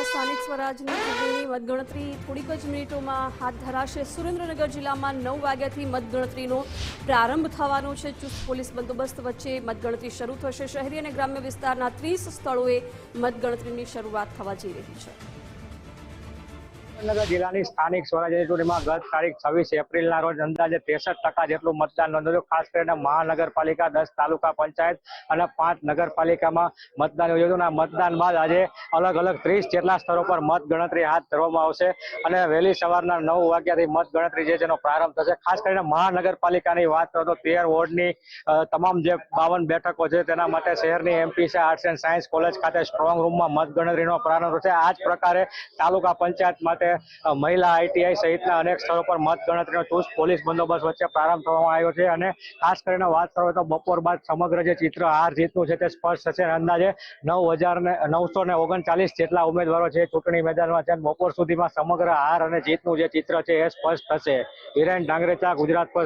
સ્થાનિક સ્વરાજની ચૂંટણીની મતગણતરી થોડીક જ મિનિટોમાં હાથ ધરાશે। સુરેન્દ્રનગર જિલ્લામાં 9 વાગ્યાથી મતગણતરીનો પ્રારંભ થવાનો છે। ચુસ્ત પોલીસ બંદોબસ્ત વચ્ચે મતગણતરી શરૂ થશે। શહેરી અને ગ્રામ્ય વિસ્તારના 30 સ્થળોએ મતગણતરીની શરૂઆત થવા જઈ રહી છે। સુરેન્દ્રનગર જિલ્લાની સ્થાનિક સ્વરાજ્યની ચૂંટણીમાં ગત તારીખ 26 એપ્રિલના રોજ અંદાજે 63% જેટલું મતદાન નોંધાયું। ખાસ કરીને મહાનગરપાલિકા, 10 તાલુકા પંચાયત અને 5 નગરપાલિકામાં મતદાન યોજાયું। આ મતદાન બાદ આજે અલગ અલગ 30 જેટલા સ્થળો પર મતગણતરી હાથ ધરવામાં આવશે અને વહેલી સવારના 9 વાગ્યાથી મતગણતરી છે જેનો પ્રારંભ થશે। ખાસ કરીને મહાનગરપાલિકાની વાત કરો તો 13 વોર્ડની તમામ જે 52 બેઠકો છે તેના માટે શહેરની MPC arts and science college ખાતે સ્ટ્રોંગ રૂમમાં મતગણતરીનો પ્રારંભ થશે। આ જ પ્રકારે તાલુકા પંચાયત માટે મહિલા આઈટીઆઈ સહિતના અનેક સ્થળો પર મતગણતરીનો ચુસ્ત પોલીસ બંદોબસ્ત વચ્ચે પ્રારંભ થવામાં આવ્યો છે અને ખાસ કરીને વાત કરો તો બપોર બાદ સમગ્ર જે ચિત્ર હાર જીતનું છે તે સ્પષ્ટ થશે। અંદાજે 9,939 જેટલા ઉમેદવારો છે ચૂંટણી મેદાનમાં છે। બપોર સુધીમાં સમગ્ર હાર અને જીતનું જે ચિત્ર છે એ સ્પષ્ટ થશે। હિરેન ડાંગરેચા, ગુજરાત ફર્સ્ટ।